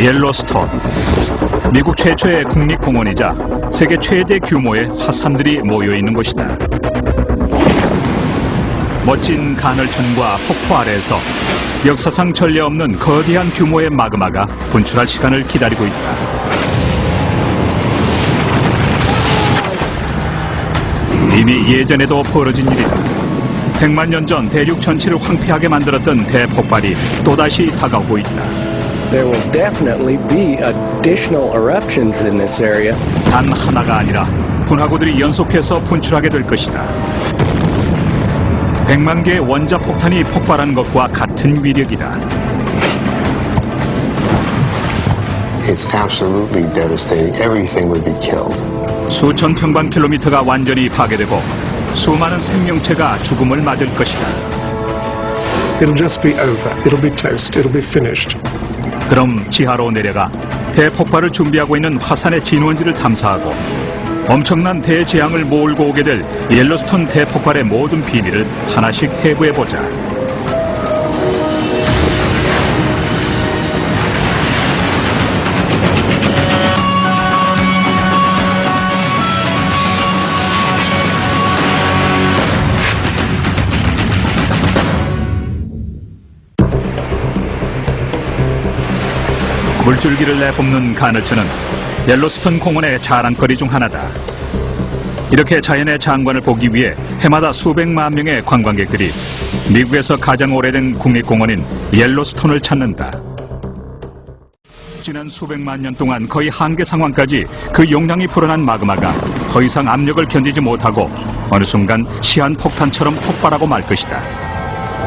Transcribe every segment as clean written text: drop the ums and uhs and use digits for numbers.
옐로스톤, 미국 최초의 국립공원이자 세계 최대 규모의 화산들이 모여있는 곳이다. 멋진 가늘천과 폭포 아래에서 역사상 전례 없는 거대한 규모의 마그마가 분출할 시간을 기다리고 있다. 이미 예전에도 벌어진 일이다. 100만 년 전 대륙 전체를 황폐하게 만들었던 대폭발이 또다시 다가오고 있다. There will definitely be additional eruptions in this area. 단 하나가 아니라 분화구들이 연속해서 분출하게 될 것이다. 100만 개의 원자 폭탄이 폭발한 것과 같은 위력이다. It's absolutely devastating. Everything would be killed. 수천 평방킬로미터가 완전히 파괴되고 수많은 생명체가 죽음을 맞을 것이다. It'll just be over. It'll be toast. It'll be finished. 그럼 지하로 내려가 대폭발을 준비하고 있는 화산의 진원지를 탐사하고 엄청난 대재앙을 몰고 오게 될 옐로스톤 대폭발의 모든 비밀을 하나씩 해부해보자. 물줄기를 내뿜는 가늘천은 옐로스톤 공원의 자랑거리 중 하나다. 이렇게 자연의 장관을 보기 위해 해마다 수백만 명의 관광객들이 미국에서 가장 오래된 국립공원인 옐로스톤을 찾는다. 지난 수백만 년 동안 거의 한계 상황까지 그 용량이 불어난 마그마가 더 이상 압력을 견디지 못하고 어느 순간 시한폭탄처럼 폭발하고 말 것이다.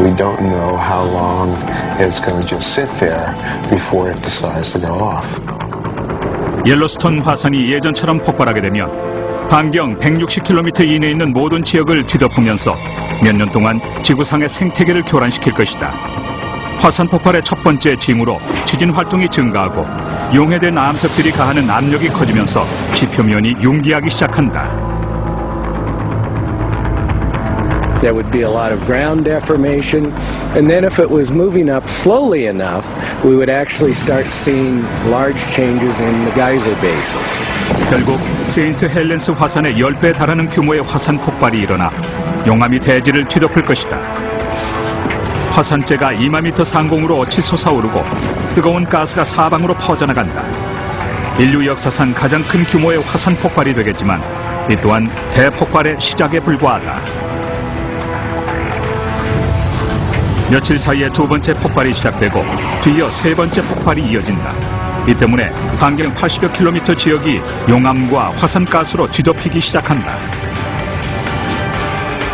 We don't know how long it's going to just sit there before it decides to go off. 옐로스톤 화산이 예전처럼 폭발하게 되면 반경 160km 이내에 있는 모든 지역을 뒤덮으면서 몇 년 동안 지구상의 생태계를 교란시킬 것이다. 화산 폭발의 첫 번째 징후로 지진 활동이 증가하고 용해된 암석들이 가하는 압력이 커지면서 지표면이 융기하기 시작한다. There would be a lot of ground deformation, and then if it was moving up slowly enough, we would actually start seeing large changes in the geyser basins. 결국 세인트 헬렌스 화산의 10배 달하는 규모의 화산 폭발이 일어나 용암이 대지를 뒤덮을 것이다. 화산재가 2만 상공으로 치솟아오르고 뜨거운 가스가 사방으로 퍼져나간다. 인류 역사상 가장 큰 규모의 화산 폭발이 되겠지만 이 또한 대폭발의 시작에 불과하다. 며칠 사이에 두 번째 폭발이 시작되고 뒤이어 세 번째 폭발이 이어진다. 이 때문에 반경 80여 킬로미터 지역이 용암과 화산가스로 뒤덮이기 시작한다.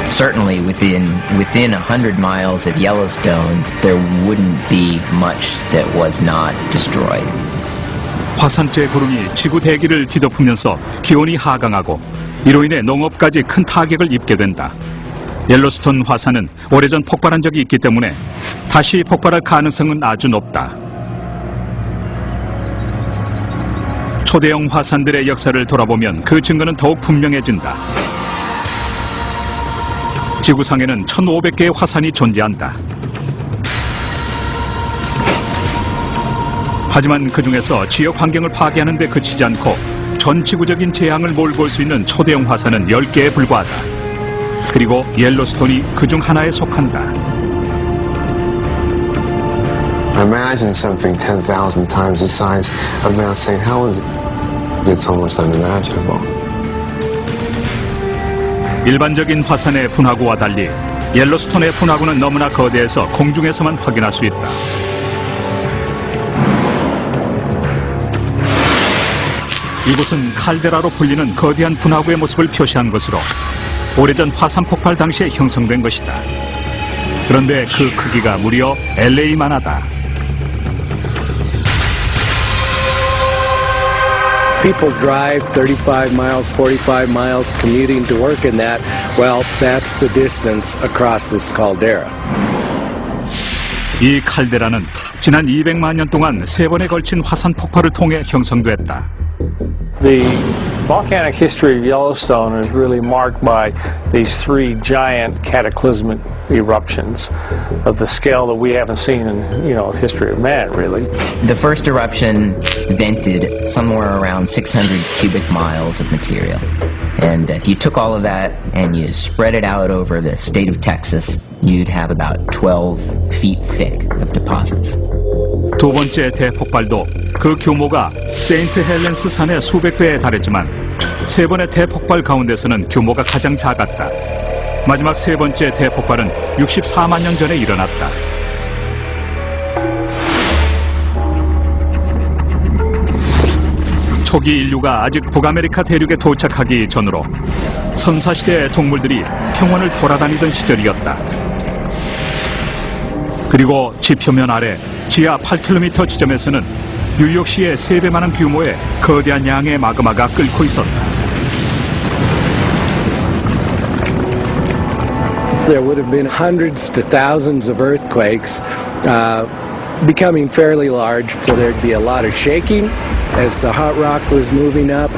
Certainly within 100 miles of Yellowstone, there wouldn't be much that was not destroyed. 화산재 구름이 지구 대기를 뒤덮으면서 기온이 하강하고 이로 인해 농업까지 큰 타격을 입게 된다. 옐로스톤 화산은 오래전 폭발한 적이 있기 때문에 다시 폭발할 가능성은 아주 높다. 초대형 화산들의 역사를 돌아보면 그 증거는 더욱 분명해진다. 지구상에는 1,500개의 화산이 존재한다. 하지만 그 중에서 지역 환경을 파괴하는 데 그치지 않고 전 지구적인 재앙을 몰고 올 수 있는 초대형 화산은 10개에 불과하다. 그리고 옐로스톤이 그중 하나에 속한다. Imagine something 10,000 times the size of Mount St. Helens. It's almost unimaginable. 일반적인 화산의 분화구와 달리 옐로스톤의 분화구는 너무나 거대해서 공중에서만 확인할 수 있다. 이곳은 칼데라로 불리는 거대한 분화구의 모습을 표시한 것으로 오래전 화산 폭발 당시에 형성된 것이다. 그런데 그 크기가 무려 LA만 하다. People drive 35 miles, 45 miles commuting to work in that. Well, that's the distance across this caldera. 이 칼데라는 지난 200만 년 동안 3번에 걸친 화산 폭발을 통해 형성됐다. The Volcanic history of Yellowstone is really marked by these three giant cataclysmic eruptions of the scale that we haven't seen in, history of man, really. The first eruption vented somewhere around 600 cubic miles of material. And if you took all of that and you spread it out over the state of Texas, you'd have about 12 feet thick of deposits. 두 번째 대폭발도 그 규모가 세인트 헬렌스 산의 수백 배에 달했지만 세 번의 대폭발 가운데서는 규모가 가장 작았다. 마지막 세 번째 대폭발은 64만 년 전에 일어났다. 초기 인류가 아직 북아메리카 대륙에 도착하기 전으로 선사시대의 동물들이 평원을 돌아다니던 시절이었다. 그리고 지표면 아래 지하 8km 지점에서는 뉴욕시의 3배만한 규모의 거대한 양의 마그마가 끓고 있었다. There would have been hundreds to thousands of earthquakes becoming fairly large, so there'd be a lot of shaking as the hot rock was moving up.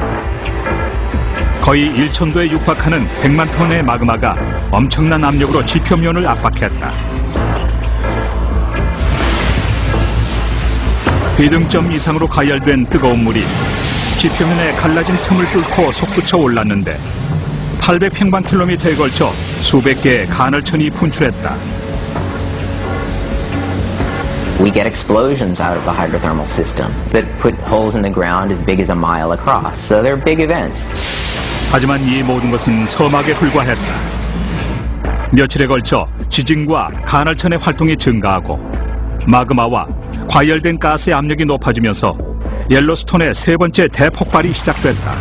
거의 1,000도에 육박하는 100만 톤의 마그마가 엄청난 압력으로 지표면을 압박했다. 비등점 이상으로 가열된 뜨거운 물이 지표면에 갈라진 틈을 뚫고 솟구쳐 올랐는데 800평방킬로미터에 걸쳐 수백 개의 간헐천이 분출했다. We get explosions out of the hydrothermal system that put holes in the ground as big as a mile across. So they're big events. 하지만 이 모든 것은 서막에 불과했다. 며칠에 걸쳐 지진과 간헐천의 활동이 증가하고 마그마와 과열된 가스의 압력이 높아지면서 옐로스톤의 세 번째 대폭발이 시작됐다.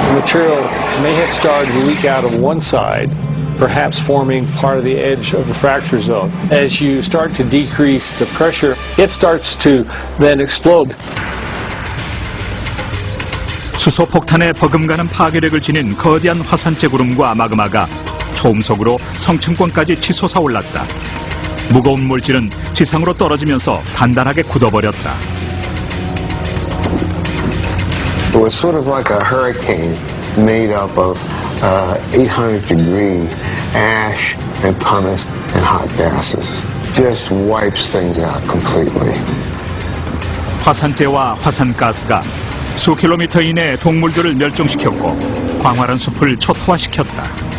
The material may have started to leak out of one side, perhaps forming part of the edge of the fracture zone. As you start to decrease the pressure, it starts to then explode. 수소폭탄에 버금가는 파괴력을 지닌 거대한 화산재 구름과 마그마가 초음속으로 성층권까지 치솟아 올랐다. 무거운 물질은 지상으로 떨어지면서 단단하게 굳어버렸다. It was sort of like a hurricane made up of 800-degree ash and pumice and hot gases. Just wipes things out completely. 화산재와 화산가스가 수 킬로미터 이내의 동물들을 멸종시켰고 광활한 숲을 초토화시켰다.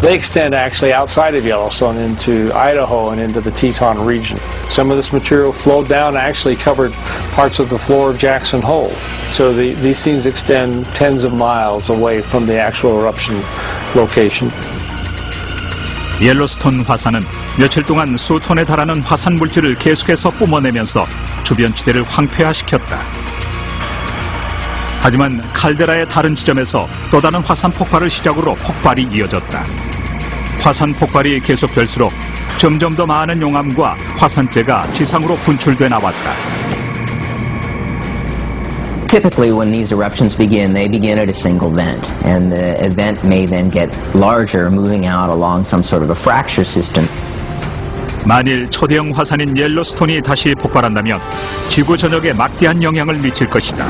They extend actually outside of Yellowstone into Idaho and into the Teton region. Some of this material flowed down and actually covered parts of the floor of Jackson Hole. So these things extend tens of miles away from the actual eruption location. 옐로스톤 화산은 며칠 동안 수톤에 달하는 화산 물질을 계속해서 뿜어내면서 주변 지대를 황폐화시켰다. 하지만 칼데라의 다른 지점에서 또 다른 화산 폭발을 시작으로 폭발이 이어졌다. 화산 폭발이 계속될수록 점점 더 많은 용암과 화산재가 지상으로 분출돼 나왔다. Typically, when these eruptions begin, they begin at a single vent, and the event may then get larger, moving out along some sort of a fracture system. 만일 초대형 화산인 옐로스톤이 다시 폭발한다면 지구 전역에 막대한 영향을 미칠 것이다.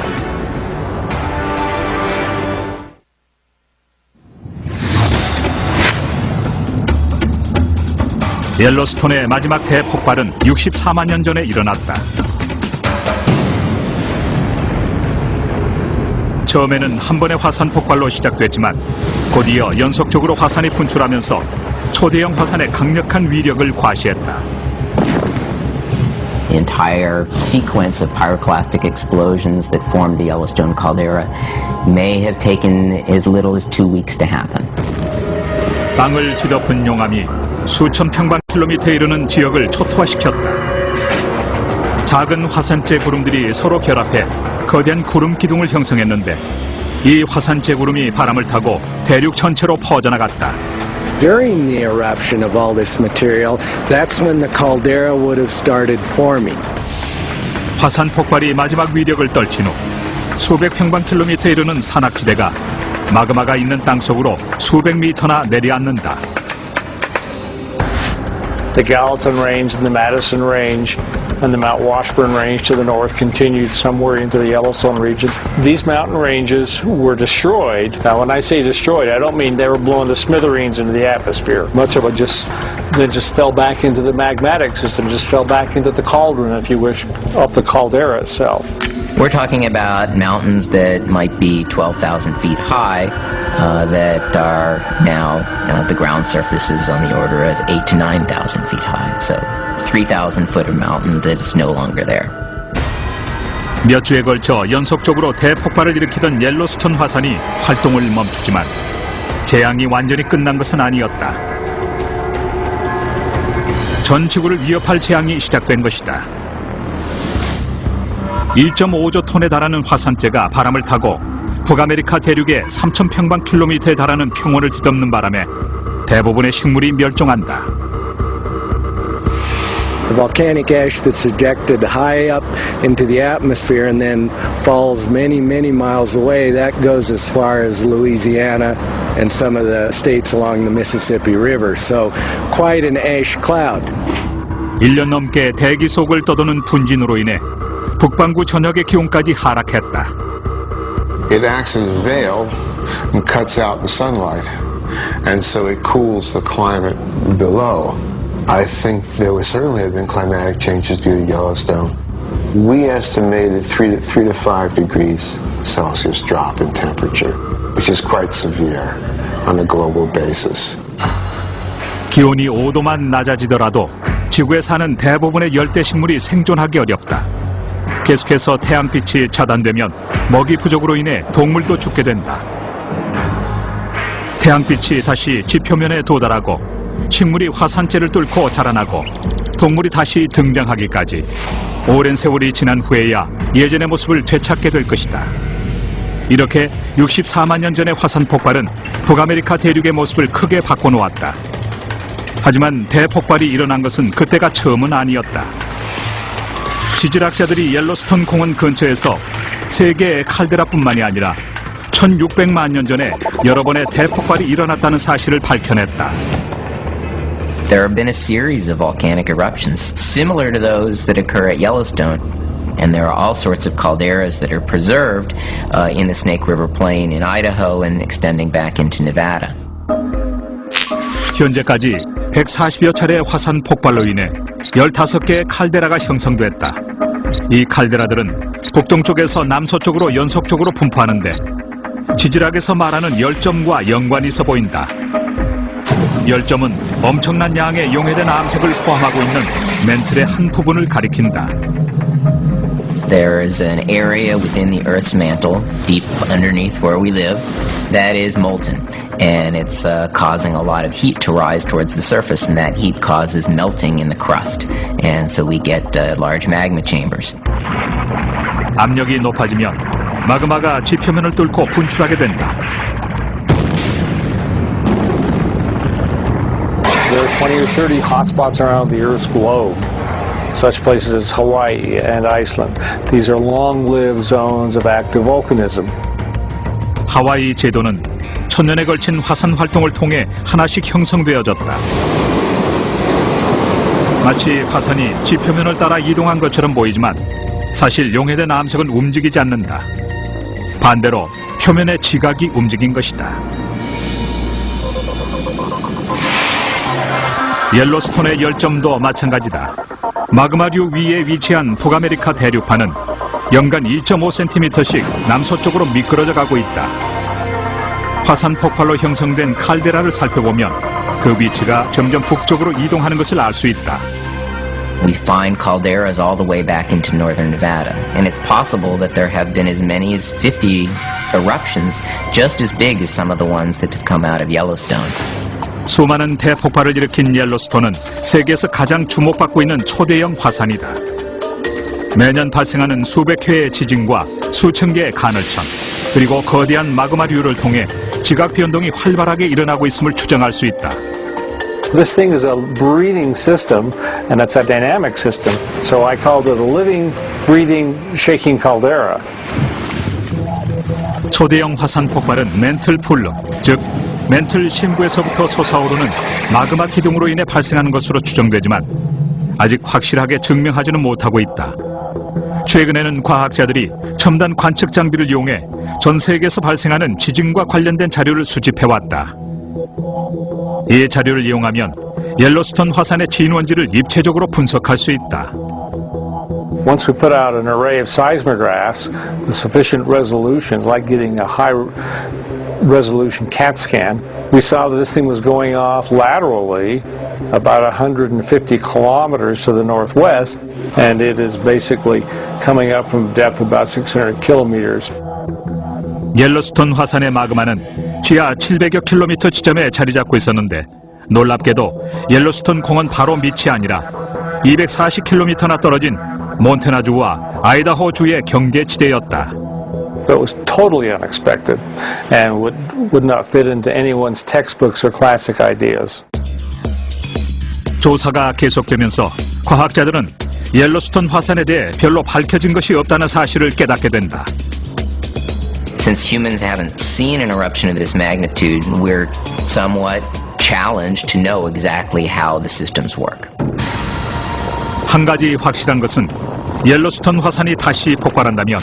옐로스톤의 마지막 대폭발은 64만 년 전에 일어났다. 처음에는 한 번의 화산 폭발로 시작됐지만 곧이어 연속적으로 화산이 분출하면서 초대형 화산의 강력한 위력을 과시했다. The entire sequence of pyroclastic explosions that formed the Yellowstone caldera may have taken as little as 2 weeks to happen. 땅을 뒤덮은 용암이 수천 평방킬로미터에 이르는 지역을 초토화시켰다. 작은 화산재 구름들이 서로 결합해 거대한 구름 기둥을 형성했는데 이 화산재 구름이 바람을 타고 대륙 전체로 퍼져나갔다. During the eruption of all this material, that's when the caldera would have started forming. 화산 폭발이 마지막 위력을 떨친 후 수백 평방킬로미터에 이르는 산악지대가 마그마가 있는 땅속으로 수백 미터나 내려앉는다. The Gallatin Range and the Madison Range and the Mount Washburn Range to the north continued somewhere into the Yellowstone region. These mountain ranges were destroyed. Now, when I say destroyed, I don't mean they were blown to smithereens into the atmosphere. Much of it just fell back into the magmatic system, just fell back into the cauldron, if you wish, of the caldera itself. We're talking about mountains that might be 12,000 feet high that are now the ground surface is on the order of 8,000 to 9,000 feet high. So 3,000 foot of mountain that's no longer there. 몇 주에 걸쳐 연속적으로 대폭발을 일으키던 옐로스톤 화산이 활동을 멈추지만 재앙이 완전히 끝난 것은 아니었다. 전 지구를 위협할 재앙이 시작된 것이다. 1.5조 톤에 달하는 화산재가 바람을 타고 북아메리카 대륙의 3,000평방킬로미터에 달하는 평원을 뒤덮는 바람에 대부분의 식물이 멸종한다. The volcanic ash that's ejected high up into the atmosphere and then falls many, many miles away, that goes as far as Louisiana and some of the states along the Mississippi River. So quite an ash cloud. 1년 넘게 대기 속을 떠도는 분진으로 인해 북반구 전역의 기온까지 하락했다. It acts as a veil and cuts out the sunlight, and so it cools the climate below. I think there would certainly have been climatic changes due to Yellowstone. We estimated 3 to 5 degrees Celsius drop in temperature, which is quite severe on a global basis. 기온이 5도만 낮아지더라도 지구에 사는 대부분의 열대 식물이 생존하기 어렵다. 계속해서 태양빛이 차단되면 먹이 부족으로 인해 동물도 죽게 된다. 태양빛이 다시 지표면에 도달하고 식물이 화산재를 뚫고 자라나고 동물이 다시 등장하기까지 오랜 세월이 지난 후에야 예전의 모습을 되찾게 될 것이다. 이렇게 64만 년 전의 화산 폭발은 북아메리카 대륙의 모습을 크게 바꿔놓았다. 하지만 대폭발이 일어난 것은 그때가 처음은 아니었다. 지질학자들이 옐로스톤 공원 근처에서 세 개의 칼데라뿐만이 아니라 1600만 년 전에 여러 번의 대폭발이 일어났다는 사실을 밝혀냈다. There have been a series of volcanic eruptions similar to those that occur at Yellowstone, and there are all sorts of calderas that are preserved in the Snake River Plain in Idaho and extending back into Nevada. 현재까지 140여 차례의 화산 폭발로 인해 15개의 칼데라가 형성됐다. 이 칼데라들은 북동쪽에서 남서쪽으로 연속적으로 분포하는데 지질학에서 말하는 열점과 연관이 있어 보인다. 열점은 엄청난 양의 용해된 암석을 포함하고 있는 멘틀의 한 부분을 가리킨다. There is an area within the Earth's mantle, deep underneath where we live, that is molten, and it's causing a lot of heat to rise towards the surface, and that heat causes melting in the crust, and so we get large magma chambers. 압력이 높아지면 마그마가 지표면을 뚫고 분출하게 된다. There are 20 or 30 hotspots around the Earth's globe. Such places as Hawaii and Iceland. These are long-lived zones of active volcanism. 하와이 제도는 천년에 걸친 화산 활동을 통해 하나씩 형성되어졌다. 마치 화산이 지표면을 따라 이동한 것처럼 보이지만 사실 용해된 암석은 움직이지 않는다. 반대로 표면의 지각이 움직인 것이다. 옐로스톤의 열점도 마찬가지다. 마그마류 위에 위치한 북아메리카 대륙판은 연간 2.5cm씩 남서쪽으로 미끄러져 가고 있다. 화산 폭발로 형성된 칼데라를 살펴보면 그 위치가 점점 북쪽으로 이동하는 것을 알 수 있다. We find calderas all the way back into northern Nevada, and it's possible that there have been as many as 50 eruptions just as big as some of the ones that have come out of Yellowstone. 수많은 대폭발을 일으킨 옐로스톤은 세계에서 가장 주목받고 있는 초대형 화산이다. 매년 발생하는 수백 회의 지진과 수천 개의 간헐천, 그리고 거대한 마그마류를 통해 지각 변동이 활발하게 일어나고 있음을 추정할 수 있다. This thing is a breathing system, and it's a dynamic system. So I called it a living, breathing, shaking caldera. 초대형 화산 폭발은 멘틀 풀름, 즉 멘틀 심부에서부터 솟아오르는 마그마 기둥으로 인해 발생하는 것으로 추정되지만 아직 확실하게 증명하지는 못하고 있다. 최근에는 과학자들이 첨단 관측 장비를 이용해 전 세계에서 발생하는 지진과 관련된 자료를 수집해왔다. 이 자료를 이용하면 옐로스톤 화산의 진원지를 입체적으로 분석할 수 있다. Once we put out an array of seismographs with sufficient resolutions, like getting a high resolution CAT scan, we saw that this thing was going off laterally about 150 kilometers to the northwest, and it is basically coming up from a depth of about 600 kilometers. 옐로스톤 화산의 마그마는 지하 700여 킬로미터 지점에 자리 잡고 있었는데 놀랍게도 옐로스톤 공원 바로 밑이 아니라 240킬로미터나 떨어진 몬태나주와 아이다호주의 경계지대였다. It was totally unexpected and would not fit into anyone's textbooks or classic ideas. 조사가 계속되면서 과학자들은 옐로스톤 화산에 대해 별로 밝혀진 것이 없다는 사실을 깨닫게 된다. Since humans haven't seen an eruption of this magnitude, we're somewhat challenged to know exactly how the systems work. 한 가지 확실한 것은 옐로스톤 화산이 다시 폭발한다면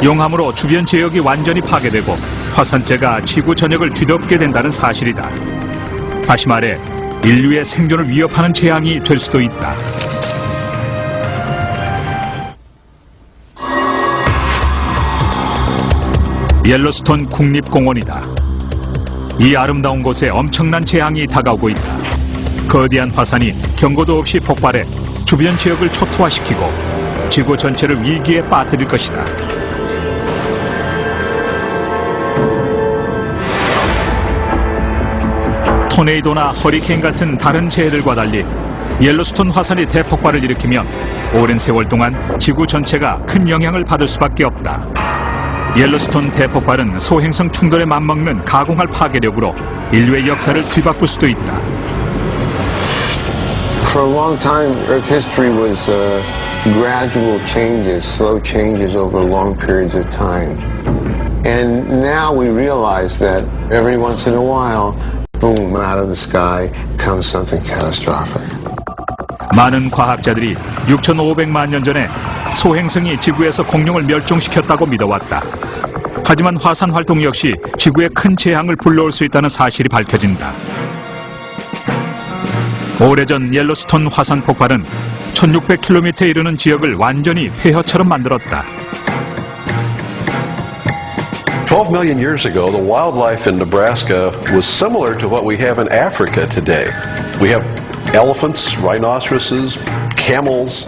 용암으로 주변 지역이 완전히 파괴되고 화산재가 지구 전역을 뒤덮게 된다는 사실이다. 다시 말해 인류의 생존을 위협하는 재앙이 될 수도 있다. 옐로스톤 국립공원이다. 이 아름다운 곳에 엄청난 재앙이 다가오고 있다. 거대한 화산이 경고도 없이 폭발해 주변 지역을 초토화시키고 지구 전체를 위기에 빠뜨릴 것이다. 토네이도나 허리케인 같은 다른 재해들과 달리 옐로스톤 화산이 대폭발을 일으키면 오랜 세월 동안 지구 전체가 큰 영향을 받을 수밖에 없다. 옐로스톤 대폭발은 소행성 충돌에 맞먹는 가공할 파괴력으로 인류의 역사를 뒤바꿀 수도 있다. For a long time, Earth history was gradual changes, slow changes over long periods of time. And now we realize that every once in a while, boom, out of the sky comes something catastrophic. 많은 과학자들이 6,500만 년 전에 소행성이 지구에서 공룡을 멸종시켰다고 믿어왔다. 하지만 화산 활동 역시 지구에 큰 재앙을 불러올 수 있다는 사실이 밝혀진다. 오래전 옐로스톤 화산 폭발은 1600km에 이르는 지역을 완전히 폐허처럼 만들었다. 12 million years ago, the wildlife in Nebraska was similar to what we have in Africa today. We have elephants, rhinoceroses, camels,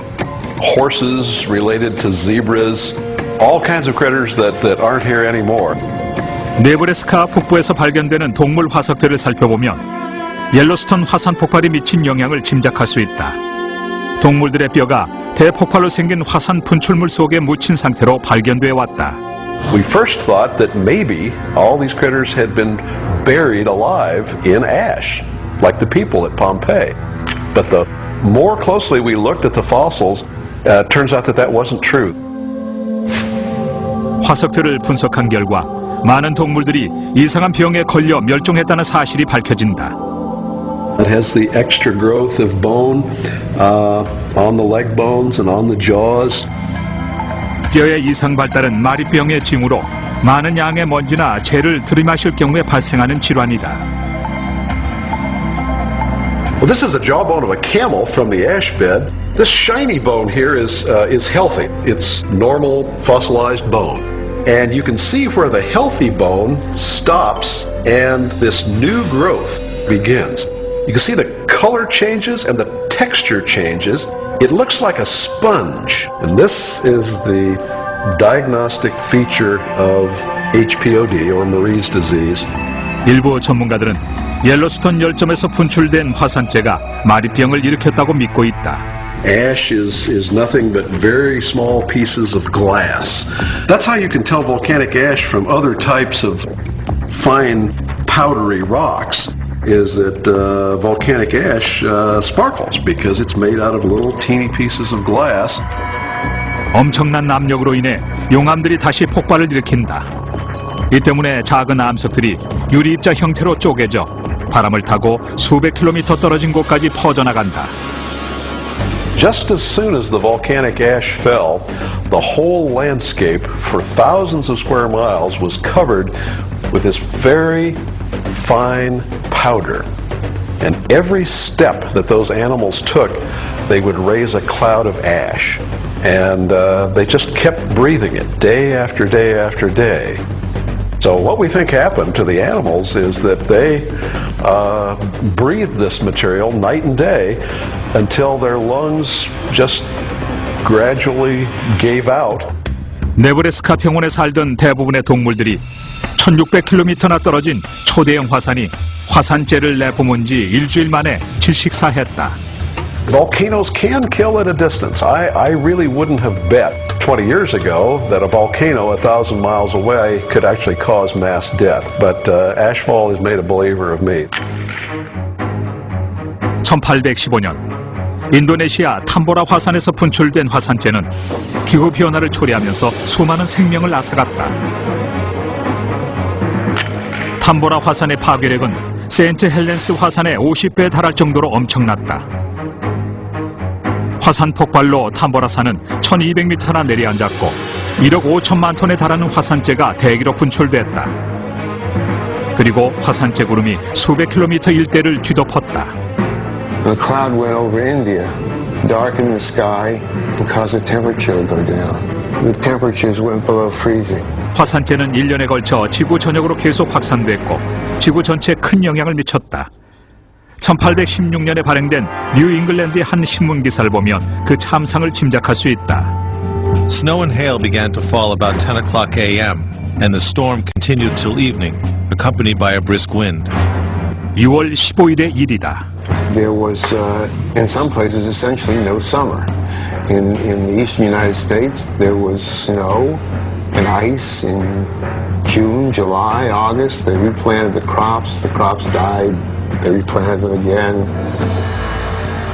horses related to zebras, all kinds of critters that aren't here anymore. 네브래스카 북부에서 발견되는 동물 화석들을 살펴보면 옐로스톤 화산 폭발이 미친 영향을 짐작할 수 있다. 동물들의 뼈가 대폭발로 생긴 화산 분출물 속에 묻힌 상태로 발견돼 왔다. We first thought that maybe all these critters had been buried alive in ash, like the people at Pompeii. But the more closely we looked at the fossils, it turns out that wasn't true. 화석들을 분석한 결과 많은 동물들이 이상한 병에 걸려 멸종했다는 사실이 밝혀진다. It has the extra growth of bone on the leg bones and on the jaws. 뼈의 이상 발달은 마리병의 징후로 많은 양의 먼지나 재를 들이마실 경우에 발생하는 질환이다. Well, this is a jawbone of a camel from the ash bed. This shiny bone here is healthy. It's normal fossilized bone. And you can see where the healthy bone stops and this new growth begins. You can see the color changes and the texture changes. It looks like a sponge. And this is the diagnostic feature of HPOD, or Marie's disease. 일부 전문가들은 옐로스톤 열점에서 분출된 화산재가 마리병을 일으켰다고 믿고 있다. Ash is nothing but very small pieces of glass. That's how you can tell volcanic ash from other types of fine powdery rocks, is that volcanic ash sparkles because it's made out of little teeny pieces of glass. 엄청난 압력으로 인해 용암들이 다시 폭발을 일으킨다. 이 때문에 작은 암석들이 유리입자 형태로 쪼개져 바람을 타고 수백 킬로미터 떨어진 곳까지 퍼져나간다. Just as soon as the volcanic ash fell, the whole landscape for thousands of square miles was covered with this very fine powder. And every step that those animals took, they would raise a cloud of ash. And they just kept breathing it day after day after day. So what we think happened to the animals is that they breathed this material night and day until their lungs just gradually gave out. 네브래스카 평원에 살던 대부분의 동물들이 1600km나 떨어진 초대형 화산이 화산재를 내뿜은 지 일주일 만에 질식사했다. Volcanoes can kill at a distance. I really wouldn't have bet 20 years ago that a volcano 1,000 miles away could actually cause mass death. But Ashfall has made a believer of me. 1815년 인도네시아 탐보라 화산에서 분출된 화산재는 기후변화를 초래하면서 수많은 생명을 앗아갔다. 탐보라 화산의 파괴력은 세인트 헬렌스 화산의 50배에 달할 정도로 엄청났다. 화산 폭발로 탐보라산은 1200m나 내려앉았고 1억 5천만 톤에 달하는 화산재가 대기로 분출됐다. 그리고 화산재 구름이 수백 킬로미터 일대를 뒤덮었다. The cloud went over India, darkened the sky, and caused the temperature to go down. The temperatures went below freezing. 화산재는 1년에 걸쳐 지구 전역으로 계속 확산됐고 지구 전체에 큰 영향을 미쳤다. 1816년에 발행된 뉴 잉글랜드의 한 신문 기사를 보면 그 참상을 짐작할 수 있다. Snow and hail began to fall about 10 o'clock a.m. and the storm continued till evening, accompanied by a brisk wind. 6월 15일의 일이다. There was, in some places, essentially no summer. In the eastern United States, there was snow and ice in June, July, August. They replanted the crops died. They replanted them again.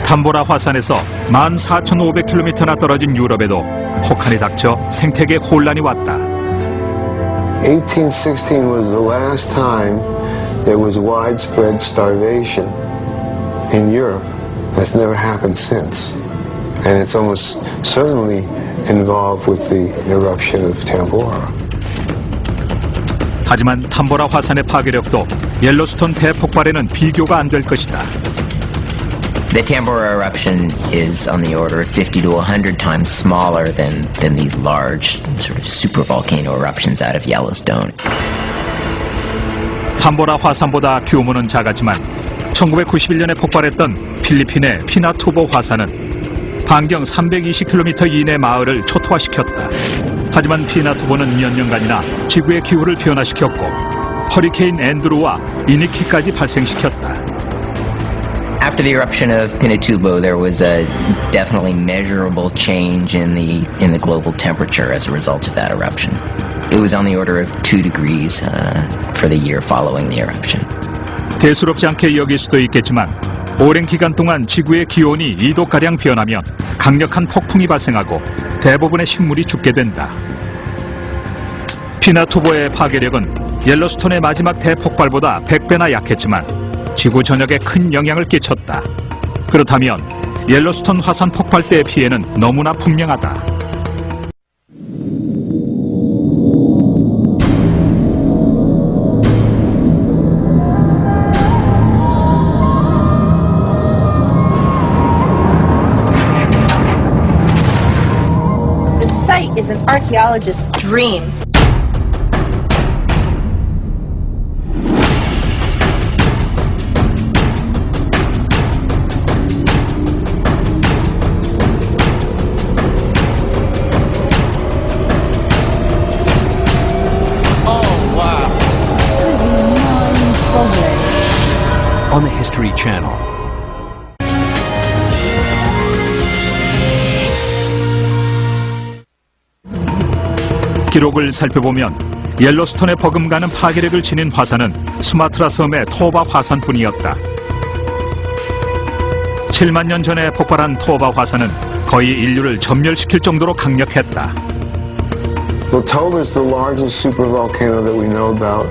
탐보라 화산에서 14,500km나 떨어진 유럽에도 혹한이 닥쳐 생태계 혼란이 왔다. 1816 was the last time there was widespread starvation in Europe. That's never happened since. And it's almost certainly involved with the eruption of Tambora. 하지만 탐보라 화산의 파괴력도 옐로스톤 대폭발에는 비교가 안 될 것이다. The Tambora eruption is on the order of 50 to 100 times smaller than these large sort of supervolcano eruptions out of Yellowstone. 탐보라 화산보다 규모는 작았지만 1991년에 폭발했던 필리핀의 피나투보 화산은 반경 320km 이내 마을을 초토화시켰다. 하지만 피나투보는 몇 년간이나 지구의 기후를 변화시켰고 허리케인 앤드루와 이니키까지 발생시켰다. After the eruption of Pinatubo, there was a definitely measurable change in the global temperature as a result of that eruption. It was on the order of 2 degrees for the year following the eruption. 대수롭지 않게 여길 수도 있겠지만 오랜 기간 동안 지구의 기온이 2도가량 변하면 강력한 폭풍이 발생하고 대부분의 식물이 죽게 된다. 피나투보의 파괴력은 옐로스톤의 마지막 대폭발보다 100배나 약했지만 지구 전역에 큰 영향을 끼쳤다. 그렇다면 옐로스톤 화산 폭발 때의 피해는 너무나 분명하다. The site is an archaeologist's dream. On the History Channel. 기록을 살펴보면 옐로스톤에 버금가는 파괴력을 지닌 화산은 수마트라 섬의 토바 화산뿐이었다. 7만 년 전에 폭발한 토바 화산은 거의 인류를 전멸시킬 정도로 강력했다. Well, Toba is the largest supervolcano that we know about.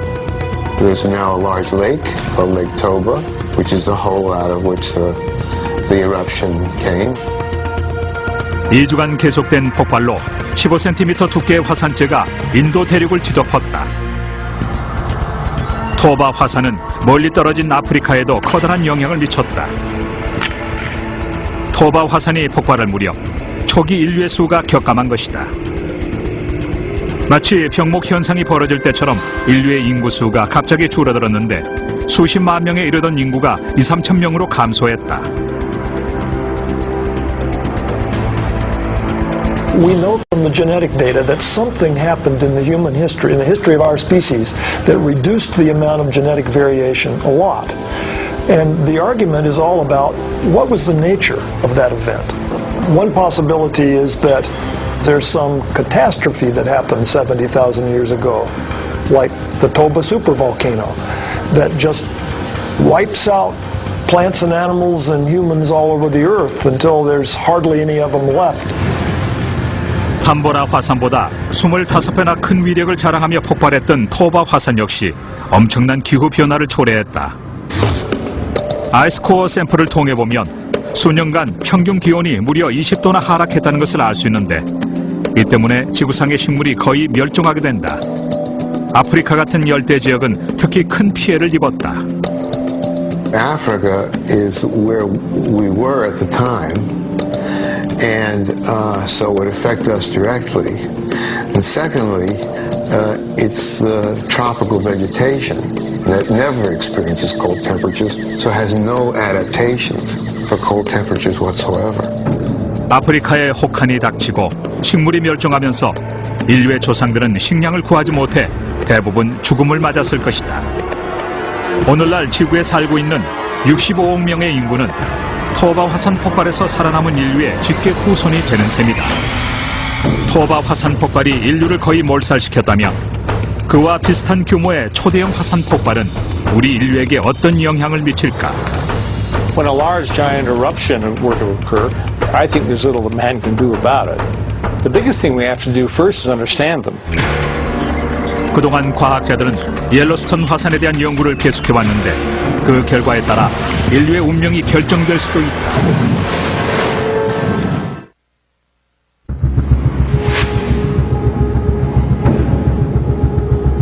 There's now a large lake called Lake Toba, which is the hole out of which the eruption came. 2주간 계속된 폭발로 15cm 두께의 화산재가 인도 대륙을 뒤덮었다. 토바 화산은 멀리 떨어진 아프리카에도 커다란 영향을 미쳤다. 토바 화산이 폭발할 무렵 초기 인류의 수가 격감한 것이다. 마치 병목 현상이 벌어질 때처럼 인류의 인구수가 갑자기 줄어들었는데 수십만 명에 이르던 인구가 2~3천 명으로 감소했다. We know from the genetic data that something happened in the human history, in the history of our species, that reduced the amount of genetic variation a lot. And the argument is all about what was the nature of that event. One possibility is that there's some catastrophe that happened 70,000 years ago, like the Toba supervolcano, that just wipes out plants and animals and humans all over the earth until there's hardly any of them left. 탐보라 화산보다 25배나 큰 위력을 자랑하며 폭발했던 토바 화산 역시 엄청난 기후 변화를 초래했다. 아이스코어 샘플을 통해 보면 수년간 평균 기온이 무려 20도나 하락했다는 것을 알 수 있는데 이 때문에 지구상의 식물이 거의 멸종하게 된다. 아프리카 같은 열대 지역은 특히 큰 피해를 입었다. Africa is where we were at the time. And so it would affect us directly. And secondly, it's the tropical vegetation that never experiences cold temperatures, so has no adaptations for cold temperatures whatsoever. 아프리카에 혹한이 닥치고 식물이 멸종하면서 인류의 조상들은 식량을 구하지 못해 대부분 죽음을 맞았을 것이다. 오늘날 지구에 살고 있는 65억 명의 인구는 토바 화산 폭발에서 살아남은 인류의 직계 후손이 되는 셈이다. 토바 화산 폭발이 인류를 거의 몰살시켰다면 그와 비슷한 규모의 초대형 화산 폭발은 우리 인류에게 어떤 영향을 미칠까? When a large giant eruption were to occur, I think there's little that man can do about it. The biggest thing we have to do first is understand them. 그동안 과학자들은 옐로스톤 화산에 대한 연구를 계속해왔는데 그 결과에 따라 인류의 운명이 결정될 수도 있다.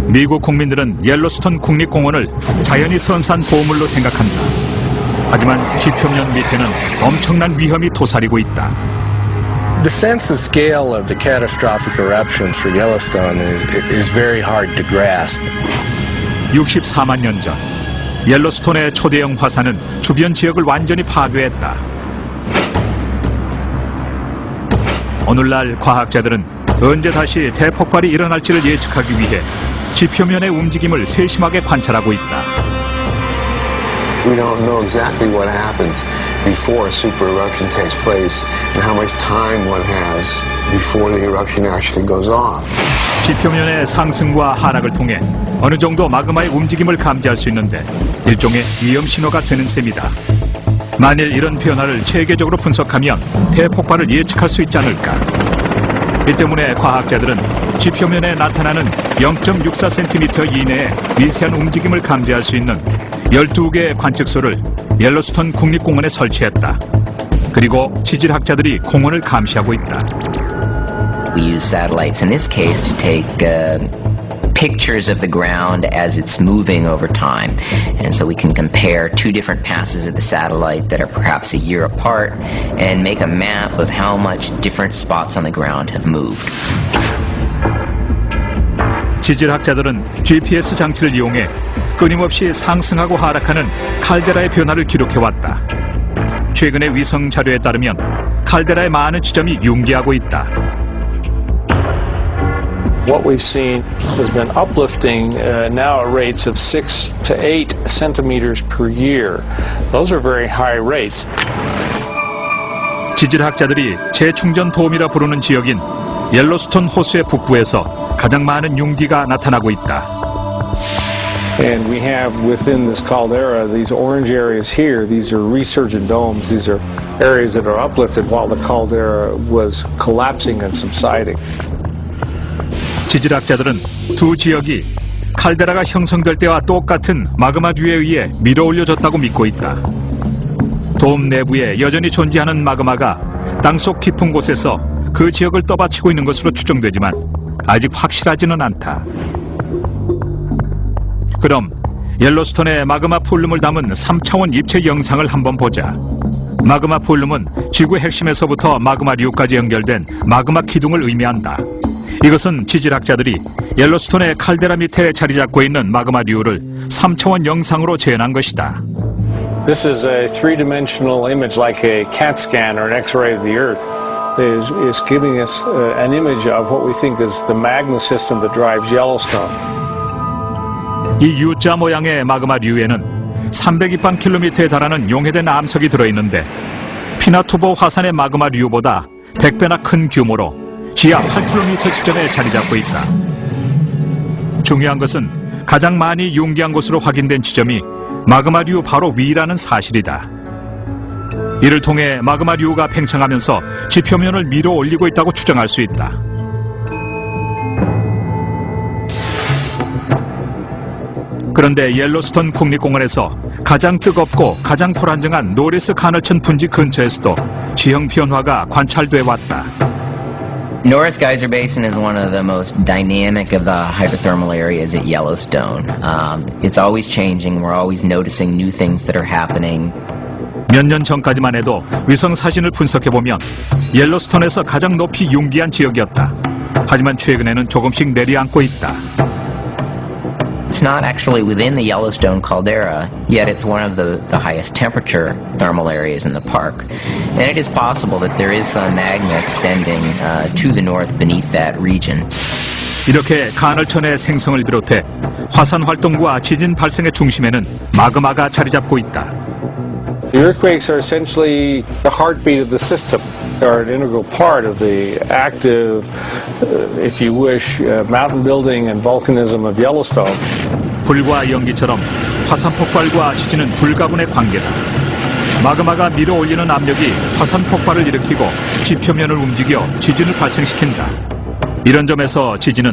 미국 국민들은 옐로스톤 국립공원을 자연이 선사한 보물로 생각한다. 하지만 지표면 밑에는 엄청난 위험이 도사리고 있다. The sense of scale of the catastrophic eruptions for Yellowstone is very hard to grasp. 64만 년 전, 옐로스톤의 초대형 화산은 주변 지역을 완전히 파괴했다. 오늘날 과학자들은 언제 다시 대폭발이 일어날지를 예측하기 위해 지표면의 움직임을 세심하게 관찰하고 있다. We don't know exactly what happens before a super eruption takes place and how much time one has before the eruption actually goes off. 지표면의 상승과 하락을 통해 어느 정도 마그마의 움직임을 감지할 수 있는데 일종의 위험 신호가 되는 셈이다. 만일 이런 변화를 체계적으로 분석하면 대폭발을 예측할 수 있지 않을까. 이 때문에 과학자들은 지표면에 나타나는 0.64cm 이내의 미세한 움직임을 감지할 수 있는 12개의 관측소를 옐로스톤 국립공원에 설치했다. 그리고 지질학자들이 공원을 감시하고 있다. We use satellites in this case to take pictures of the ground as it's moving over time. And so we can compare two different passes of the satellite that are perhaps a year apart and make a map of how much different spots on the ground have moved. 지질학자들은 GPS 장치를 이용해 끊임없이 상승하고 하락하는 칼데라의 변화를 기록해왔다. 최근의 위성 자료에 따르면 칼데라의 많은 지점이 융기하고 있다. What we've seen has been uplifting now at rates of 6 to 8 centimeters per year. Those are very high rates. 지질학자들이 재충전 도움이라 부르는 지역인 옐로스톤 호수의 북부에서 가장 많은 융기가 나타나고 있다. And we have within this caldera these orange areas here. These are resurgent domes. These are areas that are uplifted while the caldera was collapsing and subsiding. 지질학자들은 두 지역이 칼데라가 형성될 때와 똑같은 마그마 듀에 의해 밀어올려졌다고 믿고 있다. 돔 내부에 여전히 존재하는 마그마가 땅속 깊은 곳에서 그 지역을 떠받치고 있는 것으로 추정되지만 아직 확실하지는 않다. 그럼 옐로스톤의 마그마 풀룸을 담은 3차원 입체 영상을 한번 보자. 마그마 풀룸은 지구 핵심에서부터 마그마류까지 연결된 마그마 기둥을 의미한다. 이것은 지질학자들이 옐로스톤의 칼데라 밑에 자리 잡고 있는 마그마류를 3차원 영상으로 재현한 것이다. This is a three-dimensional image like a CAT scan or an X-ray of the Earth. Is giving us an image of what we think is the magma system that drives Yellowstone. 이 U자 모양의 마그마류에는 300입방킬로미터에 달하는 용해된 암석이 들어있는데 피나투보 화산의 마그마류보다 100배나 큰 규모로 지하 8km 지점에 자리 잡고 있다. 중요한 것은 가장 많이 융기한 것으로 확인된 지점이 마그마류 바로 위라는 사실이다. 이를 통해 마그마류가 팽창하면서 지표면을 밀어 올리고 있다고 추정할 수 있다. 그런데 옐로스톤 국립공원에서 가장 뜨겁고 가장 불안정한 노리스 가널천 분지 근처에서도 지형 변화가 관찰돼 왔다. Norris Geyser Basin is one of the most dynamic of the hydrothermal areas at Yellowstone. It's always changing. We're always noticing new things that are happening. 몇 년 전까지만 해도 위성 사진을 분석해보면 옐로스톤에서 가장 높이 융기한 지역이었다. 하지만 최근에는 조금씩 내려앉고 있다. It's not actually within the Yellowstone caldera, yet it's one of the highest temperature thermal areas in the park. And it is possible that there is some magma extending to the north beneath that region. 이렇게 가널천의 생성을 비롯해 화산 활동과 지진 발생의 중심에는 마그마가 자리 잡고 있다. The earthquakes are essentially the heartbeat of the system. They are an integral part of the active, if you wish, mountain building and volcanism of Yellowstone. 불과 연기처럼 화산 폭발과 지진은 불가분의 관계다. 마그마가 밀어 올리는 압력이 화산 폭발을 일으키고 지표면을 움직여 지진을 발생시킨다. 이런 점에서 지진은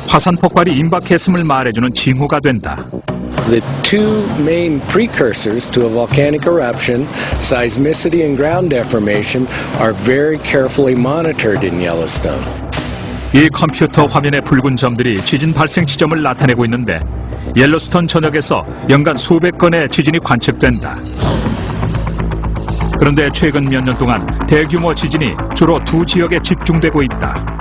화산 폭발이 임박했음을 말해주는 징후가 된다. The two main precursors to a volcanic eruption, seismicity and ground deformation, are very carefully monitored in Yellowstone. 이 컴퓨터 화면의 붉은 점들이 지진 발생 지점을 나타내고 있는데 옐로스톤 전역에서 연간 수백 건의 지진이 관측된다. 그런데 최근 몇 년 동안 대규모 지진이 주로 두 지역에 집중되고 있다.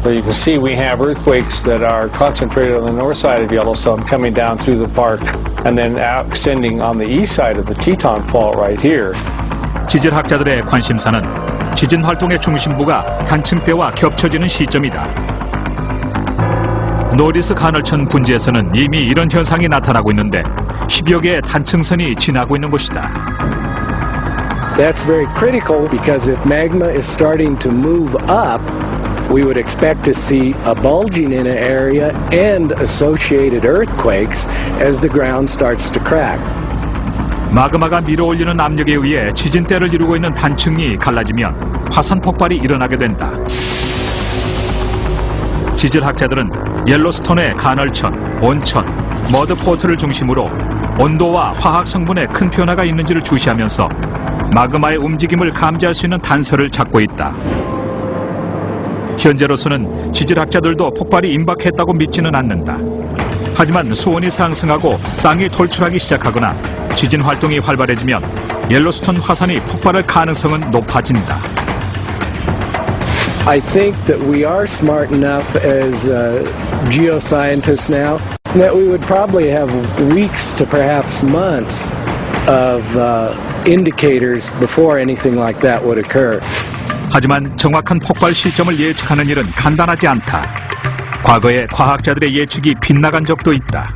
So you can see we have earthquakes that are concentrated on the north side of Yellowstone coming down through the park and then out extending on the east side of the Teton Fault right here. 지질학자들의 관심사는 지진 활동의 중심부가 단층대와 겹쳐지는 시점이다. 노리스 가널천 분지에서는 이미 이런 현상이 나타나고 있는데 10여 개의 단층선이 지나고 있는 곳이다. That's very critical because if magma is starting to move up, we would expect to see a bulging in an area and associated earthquakes as the ground starts to crack. 마그마가 밀어올리는 압력에 의해 지진대를 이루고 있는 단층이 갈라지면 화산 폭발이 일어나게 된다. 지질학자들은 옐로스톤의 가널천, 온천, 머드포트를 중심으로 온도와 화학 성분에 큰 변화가 있는지를 주시하면서 마그마의 움직임을 감지할 수 있는 단서를 찾고 있다. 현재로서는 지질학자들도 폭발이 임박했다고 믿지는 않는다. 하지만 수온이 상승하고 땅이 돌출하기 시작하거나 지진 활동이 활발해지면 옐로스톤 화산이 폭발할 가능성은 높아진다. I think that we are smart enough as geoscientists now that we would probably have weeks to perhaps months of indicators before anything like that would occur. 하지만 정확한 폭발 시점을 예측하는 일은 간단하지 않다. 과거에 과학자들의 예측이 빗나간 적도 있다.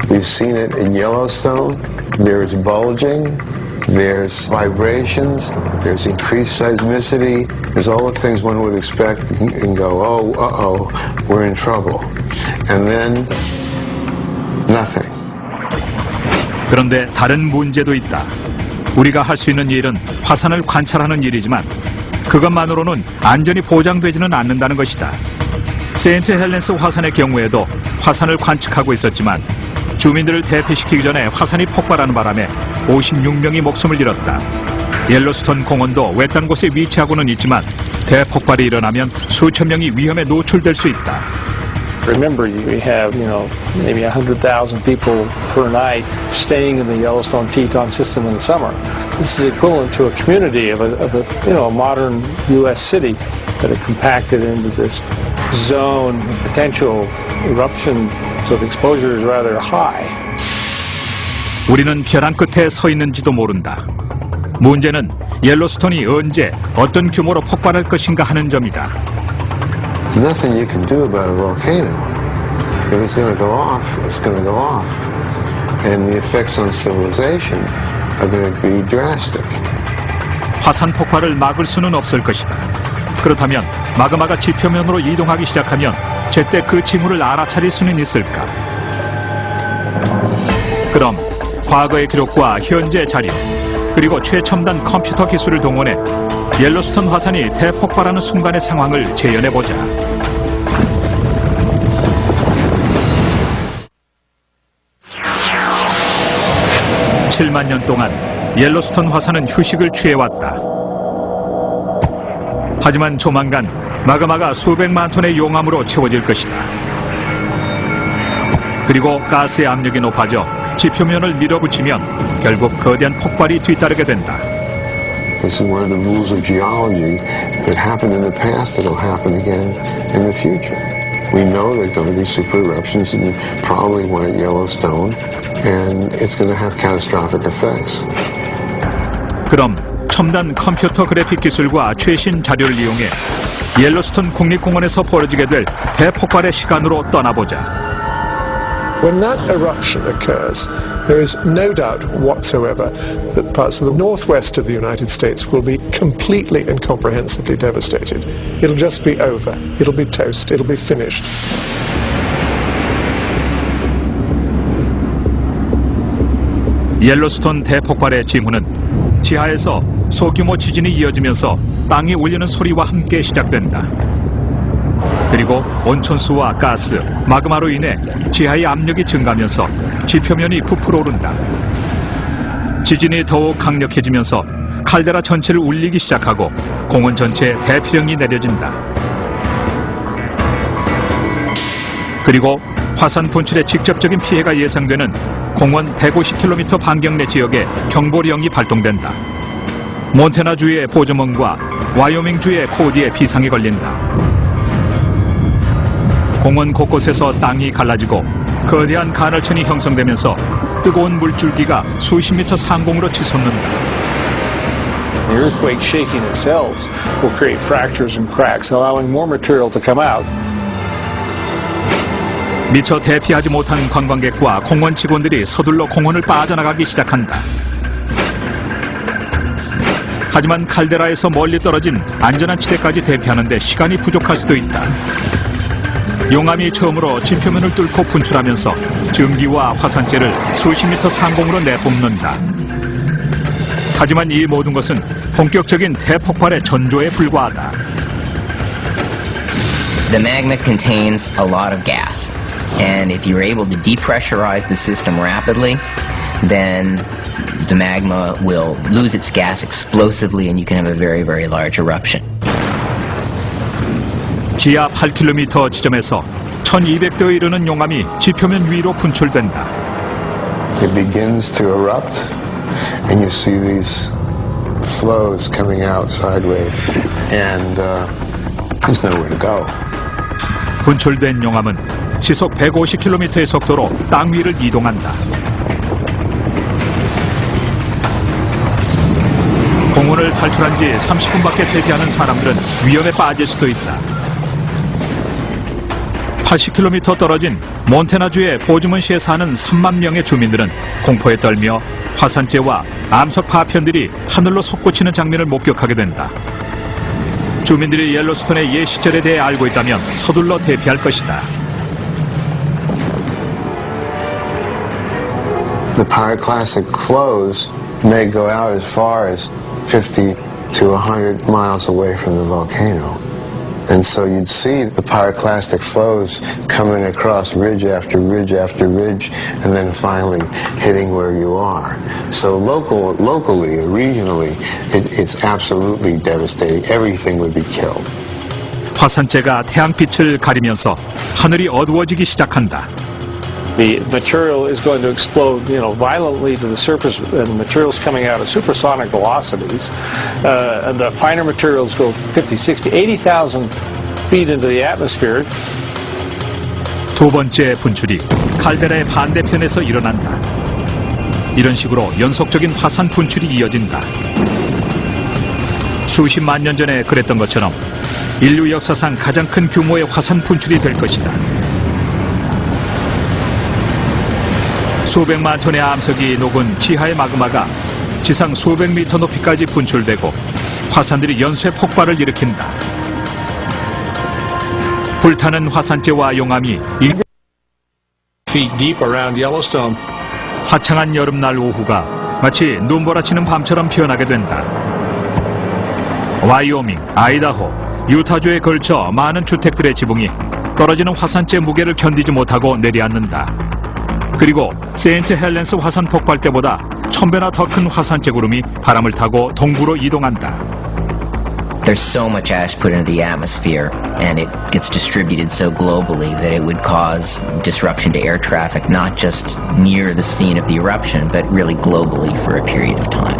We've seen it in Yellowstone. There's bulging, there's vibrations, there's increased seismicity. There's all the things one would expect and go, oh, uh-oh, we're in trouble. And then, nothing. 그런데 다른 문제도 있다. 우리가 할 수 있는 일은 화산을 관찰하는 일이지만 그것만으로는 안전이 보장되지는 않는다는 것이다. 세인트 헬렌스 화산의 경우에도 화산을 관측하고 있었지만 주민들을 대피시키기 전에 화산이 폭발하는 바람에 56명이 목숨을 잃었다. 옐로스톤 공원도 외딴 곳에 위치하고는 있지만 대폭발이 일어나면 수천 명이 위험에 노출될 수 있다. Remember, we have, maybe 100,000 people per night staying in the Yellowstone Teton system in the summer. This is equivalent to a community of a modern U.S. city that are compacted into this zone. Potential eruption, so the exposure is rather high. 우리는 벼랑 끝에 서 있는지도 모른다. 문제는 옐로스톤이 언제 어떤 규모로 폭발할 것인가 하는 점이다. Nothing you can do about a volcano. If it's going to go off, it's going to go off. And the effects on civilization are going to be drastic. 화산 폭발을 막을 수는 없을 것이다. 그렇다면 마그마가 지표면으로 이동하기 시작하면 제때 그 징후를 알아차릴 수는 있을까? 그럼 과거의 기록과 현재 자료, 그리고 최첨단 컴퓨터 기술을 동원해 옐로스톤 화산이 대폭발하는 순간의 상황을 재현해보자. (7만 년) 동안 옐로스톤 화산은 휴식을 취해왔다. 하지만 조만간 마그마가 수백만 톤의 용암으로 채워질 것이다. 그리고 가스의 압력이 높아져 지표면을 밀어붙이면 결국 거대한 폭발이 뒤따르게 된다. This is one of the rules of geology. If it happened in the past, it'll happen again in the future. We know there's going to be super eruptions, and probably one at Yellowstone, and it's going to have catastrophic effects. 그럼 첨단 컴퓨터 그래픽 기술과 최신 자료를 이용해 옐로스톤 국립공원에서 벌어지게 될 대폭발의 시간으로 떠나보자. When that eruption occurs, there is no doubt whatsoever that parts of the northwest of the United States will be completely and comprehensively devastated. It'll just be over. It'll be toast. It'll be finished. 옐로스톤 대폭발의 징후는 지하에서 소규모 지진이 이어지면서 땅이 울리는 소리와 함께 시작된다. 그리고 온천수와 가스, 마그마로 인해 지하의 압력이 증가하면서 지표면이 부풀어 오른다. 지진이 더욱 강력해지면서 칼데라 전체를 울리기 시작하고 공원 전체에 대피령이 내려진다. 그리고 화산 분출의 직접적인 피해가 예상되는 공원 150km 반경 내 지역에 경보령이 발동된다. 몬태나주의 보저먼과 와이오밍주의 코디에 비상이 걸린다. 공원 곳곳에서 땅이 갈라지고 거대한 간헐천이 형성되면서 뜨거운 물줄기가 수십 미터 상공으로 치솟는다. The earthquake shaking itself will create fractures and cracks, allowing more material to come out. 미처 대피하지 못한 관광객과 공원 직원들이 서둘러 공원을 빠져나가기 시작한다. 하지만 칼데라에서 멀리 떨어진 안전한 지대까지 대피하는 데 시간이 부족할 수도 있다. 용암이 처음으로 지표면을 뚫고 분출하면서 증기와 화산재를 수십 미터 상공으로 내뿜는다. 하지만 이 모든 것은 본격적인 대폭발의 전조에 불과하다. The magma contains a lot of gas, and if you're able to depressurize the system rapidly, then the magma will lose its gas explosively and you can have a very, very large eruption. 지하 8km 지점에서 1200도에 이르는 용암이 지표면 위로 분출된다. It begins to erupt, and you see these flows coming out sideways, and there's nowhere to go. 분출된 용암은 시속 150km의 속도로 땅 위를 이동한다. 공원을 탈출한 지 30분밖에 되지 않은 사람들은 위험에 빠질 수도 있다. 80km 떨어진 몬태나주의 보즈먼시에 사는 3만 명의 주민들은 공포에 떨며 화산재와 암석 파편들이 하늘로 솟구치는 장면을 목격하게 된다. 주민들이 옐로스톤의 옛 시절에 대해 알고 있다면 서둘러 대피할 것이다. The pyroclastic flows may go out as far as 50 to 100 miles away from the volcano. And so you'd see the pyroclastic flows coming across ridge after ridge after ridge, and then finally hitting where you are. So locally, regionally, it's absolutely devastating. Everything would be killed. 화산재가 태양빛을 가리면서 하늘이 어두워지기 시작한다. The material is going to explode, violently to the surface, and materials coming out at supersonic velocities. And the finer materials go 50, 60, 80,000 feet into the atmosphere. 두 번째 분출이 칼데라의 반대편에서 일어난다. 이런 식으로 연속적인 화산 분출이 이어진다. 수십만 년 전에 그랬던 것처럼 인류 역사상 가장 큰 규모의 화산 분출이 될 것이다. 수백만 톤의 암석이 녹은 지하의 마그마가 지상 수백 미터 높이까지 분출되고 화산들이 연쇄 폭발을 일으킨다. 불타는 화산재와 용암이 feet deep around Yellowstone. 화창한 여름날 오후가 마치 눈보라치는 밤처럼 피어나게 된다. 와이오밍, 아이다호, 유타주에 걸쳐 많은 주택들의 지붕이 떨어지는 화산재 무게를 견디지 못하고 내려앉는다. 그리고 세인트 헬렌스 화산 폭발 때보다 1000배나 더 큰 화산재 구름이 바람을 타고 동부로 이동한다. There's so much ash put into the atmosphere, and it gets distributed so globally that it would cause disruption to air traffic, not just near the scene of the eruption, but really globally for a period of time.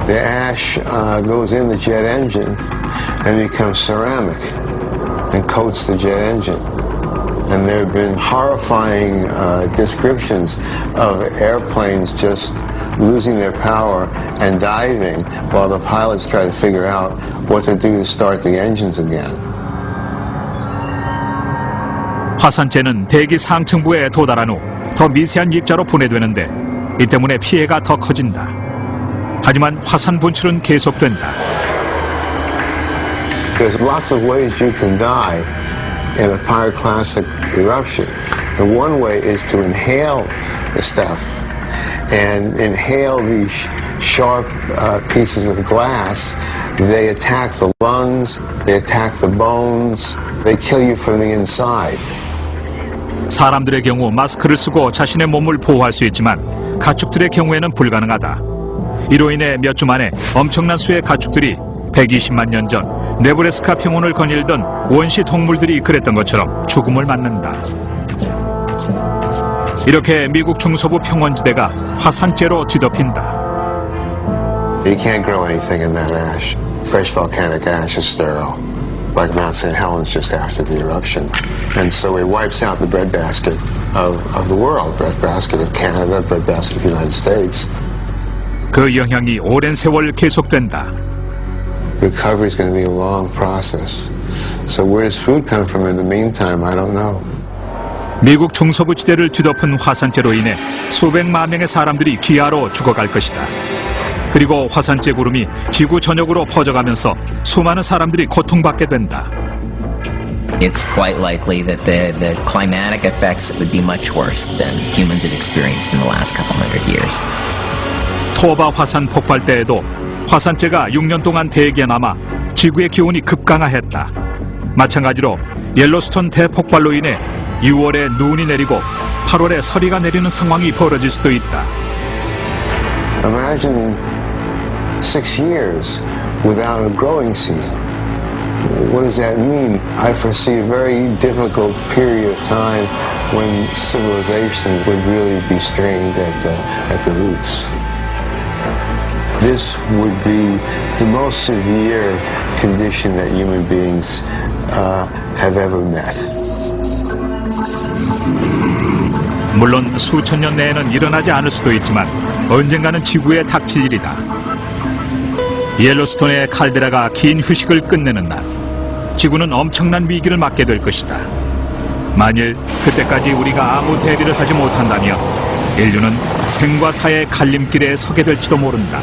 The ash goes in the jet engine and becomes ceramic and coats the jet engine. And there have been horrifying descriptions of airplanes just losing their power and diving while the pilots try to figure out what to do to start the engines again. 화산재는 대기 상층부에 도달한 후 더 미세한 입자로 분해되는데 이 때문에 피해가 더 커진다. 하지만 화산 분출은 계속된다. There's lots of ways you can die in a pyroclastic eruption. And one way is to inhale the stuff and inhale these sharp pieces of glass. They attack the lungs, they attack the bones, they kill you from the inside. 사람들의 경우 마스크를 쓰고 자신의 몸을 보호할 수 있지만 가축들의 경우에는 불가능하다. 이로 인해 몇 주 만에 엄청난 수의 가축들이 120만 년 전 네브래스카 평원을 거닐던 원시 동물들이 그랬던 것처럼 죽음을 맞는다. 이렇게 미국 중서부 평원지대가 화산재로 뒤덮인다. You can't grow anything in that ash. Fresh volcanic ash is sterile, like Mount St. Helens just after the eruption. And so it wipes out the breadbasket of the world, breadbasket of Canada, breadbasket of the United States. 그 영향이 오랜 세월 계속된다. Recovery is going to be a long process. So where does food come from in the meantime? I don't know. 미국 중서부 지대를 뒤덮은 화산재로 인해 수백만 명의 사람들이 기아로 죽어갈 것이다. 그리고 화산재 구름이 지구 전역으로 퍼져가면서 수많은 사람들이 고통받게 된다. It's quite likely that the climatic effects would be much worse than humans have experienced in the last couple hundred years. 토바 화산 폭발 때에도 화산재가 6년 동안 대기에 남아 지구의 기온이 급강하했다. 마찬가지로 옐로스톤 대폭발로 인해 6월에 눈이 내리고 8월에 서리가 내리는 상황이 벌어질 수도 있다. Imagine 6 years without a growing season. What does that mean? I foresee a very difficult period of time when civilization would really be strained at the roots. This would be the most severe condition that human beings have ever met. 물론 수천 년 내에는 일어나지 않을 수도 있지만 언젠가는 지구에 닥칠 일이다. 옐로스톤의 칼데라가 긴 휴식을 끝내는 날, 지구는 엄청난 위기를 맞게 될 것이다. 만일 그때까지 우리가 아무 대비를 하지 못한다면 인류는 생과 사의 갈림길에 서게 될지도 모른다.